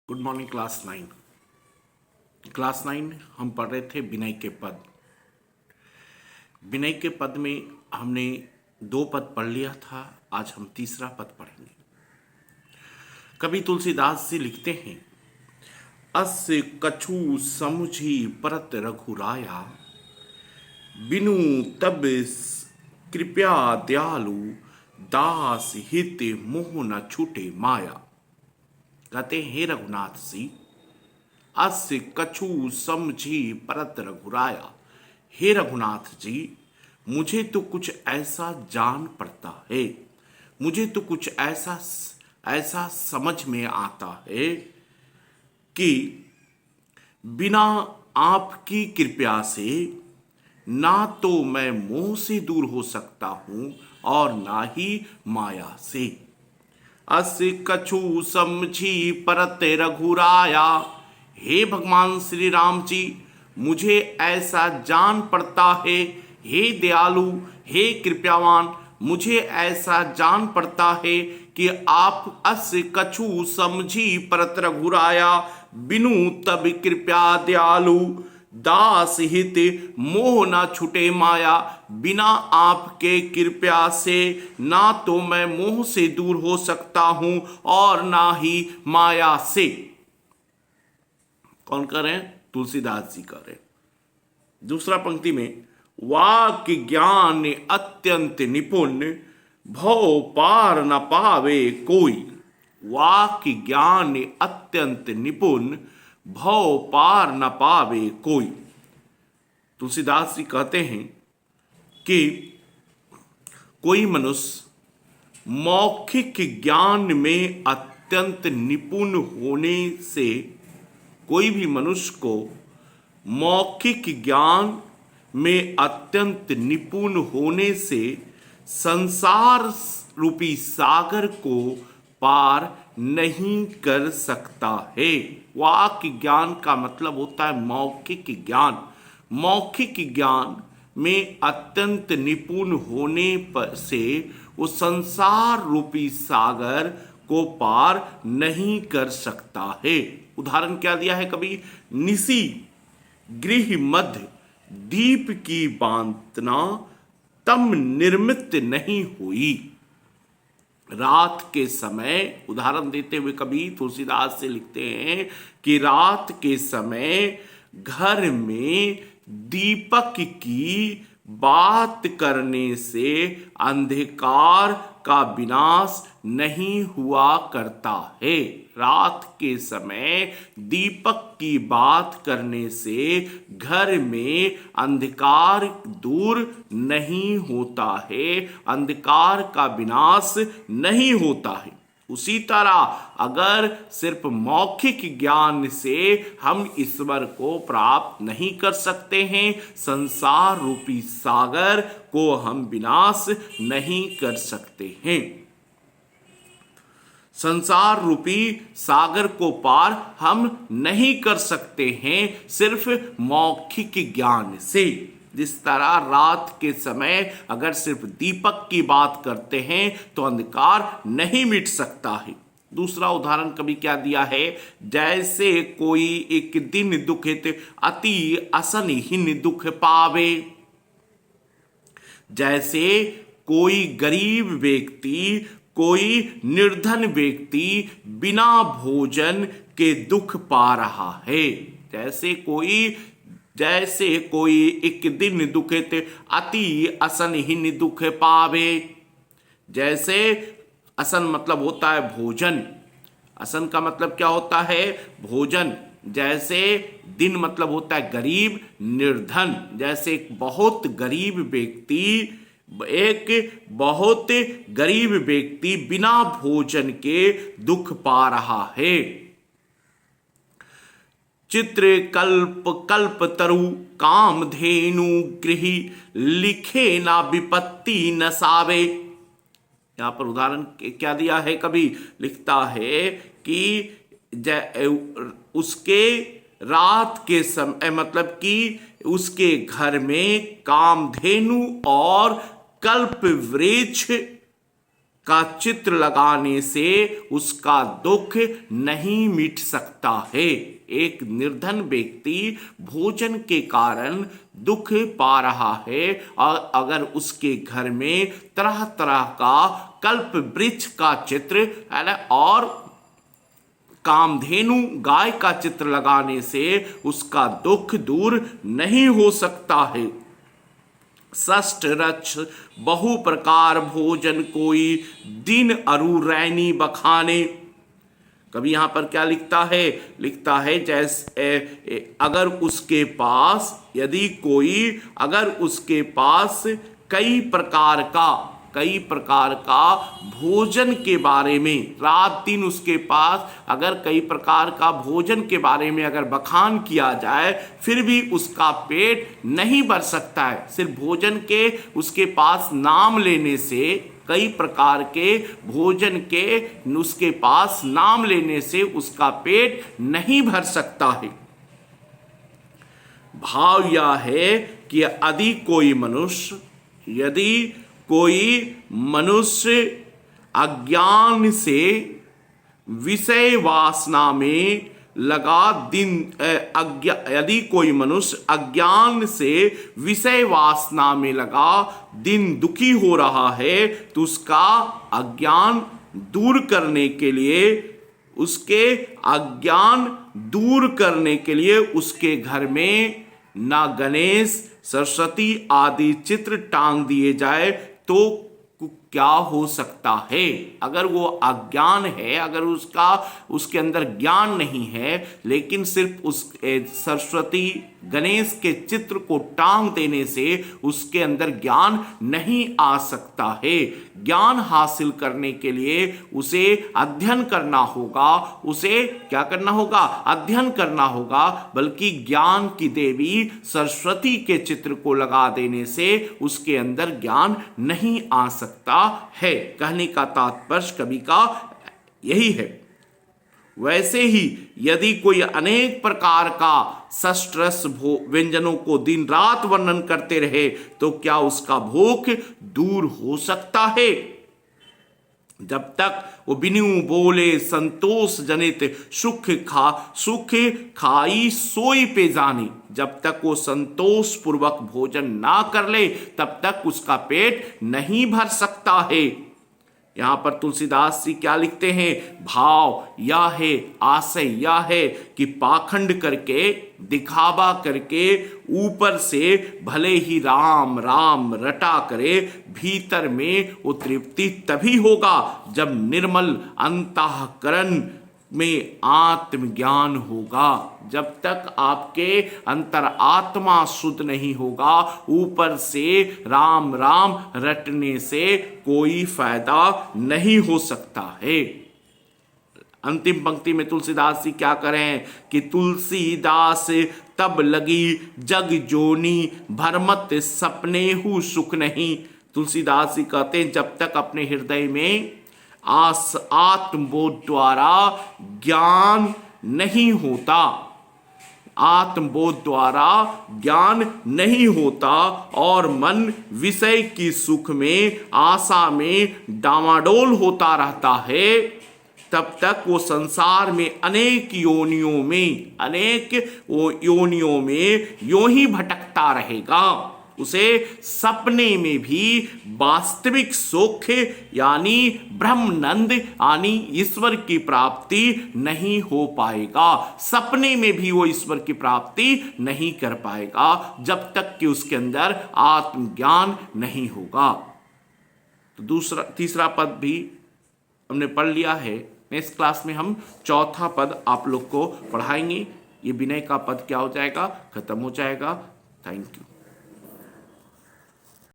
Good morning class 9 हम पढ़ रहे थे विनय के पद। विनय के पद में हमने 2 पद पढ़ लिया था। आज हम तीसरा पद पढ़ेंगे। कवि तुलसीदास जी लिखते हैं, अस कछु समुझी परत रघुराया, बिनु तब कृपया दयालु, दास हित मोह न छूटे माया। कहते हैं, हे रघुनाथ जी, अस कछु समझी परत रघुराया। हे रघुनाथ जी, मुझे तो कुछ ऐसा जान पड़ता है, मुझे तो कुछ ऐसा ऐसा समझ में आता है कि बिना आपकी कृपया से ना तो मैं मोह से दूर हो सकता हूं और ना ही माया से। अस कछु समझी परत रघुराया। हे भगवान श्री राम जी, मुझे ऐसा जान पड़ता है, हे दयालु, हे कृपावान, मुझे ऐसा जान पड़ता है कि आप अस कछु समझी परत रघुराया, बिनु तब कृपया दयालु, दास हित मोह ना छूटे माया। बिना आपके कृपया से ना तो मैं मोह से दूर हो सकता हूं और ना ही माया से। कौन कर रहे हैं? तुलसीदास जी कर रहे हैं। दूसरा पंक्ति में, वाक्य ज्ञान अत्यंत निपुण, भव पार न पावे कोई। वाक्य ज्ञान अत्यंत निपुण, भव पार न पावे कोई। तुलसीदास जी कहते हैं कि कोई मनुष्य मौखिक ज्ञान में अत्यंत निपुण होने से, कोई भी मनुष्य को मौखिक ज्ञान में अत्यंत निपुण होने से संसार रूपी सागर को पार नहीं कर सकता है। वाक्य ज्ञान का मतलब होता है मौखिक ज्ञान। मौखिक ज्ञान में अत्यंत निपुण होने पर से वो संसार रूपी सागर को पार नहीं कर सकता है। उदाहरण क्या दिया है कभी? निसी गृह मध्य दीप की बांतना, तम निर्मित नहीं हुई। रात के समय, उदाहरण देते हुए कभी तुलसीदास से लिखते हैं कि रात के समय घर में दीपक की बात करने से अंधकार का विनाश नहीं हुआ करता है। रात के समय दीपक की बात करने से घर में अंधकार दूर नहीं होता है, अंधकार का विनाश नहीं होता है। उसी तरह अगर सिर्फ मौखिक ज्ञान से हम ईश्वर को प्राप्त नहीं कर सकते हैं, संसार रूपी सागर को हम विनाश नहीं कर सकते हैं। संसार रूपी सागर को पार हम नहीं कर सकते हैं सिर्फ मौखिक ज्ञान से। जिस तरह रात के समय अगर सिर्फ दीपक की बात करते हैं तो अंधकार नहीं मिट सकता है। दूसरा उदाहरण कभी क्या दिया है? जैसे कोई एक दिन दुखित अति असनहीन दुख पावे। जैसे कोई गरीब व्यक्ति, कोई निर्धन व्यक्ति बिना भोजन के दुख पा रहा है। जैसे कोई एक दिन दुखित अति असनहीन दुख पावे। जैसे असन मतलब होता है भोजन, असन का मतलब क्या होता है? भोजन। जैसे दिन मतलब होता है गरीब, निर्धन। जैसे एक बहुत गरीब व्यक्ति बिना भोजन के दुख पा रहा है। चित्र कल्प कल्प तरु कामधेनु गृही, लिखे ना विपत्ति न सावे। यहां पर उदाहरण क्या दिया है? कभी लिखता है कि उसके रात के समय, मतलब कि उसके घर में कामधेनु और कल्प वृक्ष का चित्र लगाने से उसका दुख नहीं मिट सकता है। एक निर्धन व्यक्ति भोजन के कारण दुख पा रहा है और अगर उसके घर में तरह तरह का कल्प वृक्ष का चित्र और कामधेनु गाय का चित्र लगाने से उसका दुख दूर नहीं हो सकता है। षष्ठ रक्ष बहु प्रकार भोजन कोई दिन अरु रैनी बखाने। कभी यहां पर क्या लिखता है जैसे अगर उसके पास यदि कोई अगर उसके पास कई प्रकार का भोजन के बारे में रात दिन उसके पास अगर कई प्रकार का भोजन के बारे में अगर बखान किया जाए फिर भी उसका पेट नहीं भर सकता है। सिर्फ भोजन के उसके पास नाम लेने से कई प्रकार के भोजन के उसके पास नाम लेने से उसका पेट नहीं भर सकता है। भाव यह है कि यदि कोई मनुष्य अज्ञान से विषय वासना में लगा यदि कोई मनुष्य अज्ञान से विषय वासना में लगा दिन दुखी हो रहा है तो उसका अज्ञान दूर करने के लिए उसके घर में ना गणेश सरस्वती आदि चित्र टांग दिए जाए तो क्या हो सकता है। अगर वो अज्ञान है, अगर उसके अंदर ज्ञान नहीं है, लेकिन सिर्फ उस सरस्वती गणेश के चित्र को टांग देने से उसके अंदर ज्ञान नहीं आ सकता है। ज्ञान हासिल करने के लिए उसे अध्ययन करना होगा, अध्ययन करना होगा। बल्कि ज्ञान की देवी सरस्वती के चित्र को लगा देने से उसके अंदर ज्ञान नहीं आ सकता है। कहने का तात्पर्य कवि का यही है। वैसे ही यदि कोई अनेक प्रकार का षष्ठरस व्यंजनों को दिन रात वर्णन करते रहे तो क्या उसका भूख दूर हो सकता है। जब तक वो बिनु बोले संतोष जनित सुख खाई सोई पे जाने, जब तक वो संतोष पूर्वक भोजन ना कर ले तब तक उसका पेट नहीं भर सकता है। यहां पर तुलसीदास जी क्या लिखते हैं, भाव यह है, आशय यह है कि पाखंड करके दिखावा करके ऊपर से भले ही राम राम रटा करे, भीतर में वो तृप्ति तभी होगा जब निर्मल अंतःकरण में आत्मज्ञान होगा। जब तक आपके अंतर आत्मा शुद्ध नहीं होगा, ऊपर से राम राम रटने से कोई फायदा नहीं हो सकता है। अंतिम पंक्ति में तुलसीदास जी क्या करें कि तुलसीदास तब लगी जग जोनी भरमत सपने हु सुख नहीं। तुलसीदास जी कहते हैं जब तक अपने हृदय में आत्मबोध द्वारा ज्ञान नहीं होता, आत्मबोध द्वारा ज्ञान नहीं होता और मन विषय की सुख में आशा में डामाडोल होता रहता है, तब तक वो संसार में अनेक योनियों में यूं ही भटकता रहेगा। उसे सपने में भी वास्तविक सुख यानी ब्रह्मानंद यानी ईश्वर की प्राप्ति नहीं हो पाएगा। सपने में भी वो ईश्वर की प्राप्ति नहीं कर पाएगा जब तक कि उसके अंदर आत्मज्ञान नहीं होगा। तो तीसरा पद भी हमने पढ़ लिया है। नेक्स्ट क्लास में हम चौथा पद आप लोग को पढ़ाएंगे। ये विनय का पद क्या हो जाएगा, खत्म हो जाएगा। Thank you.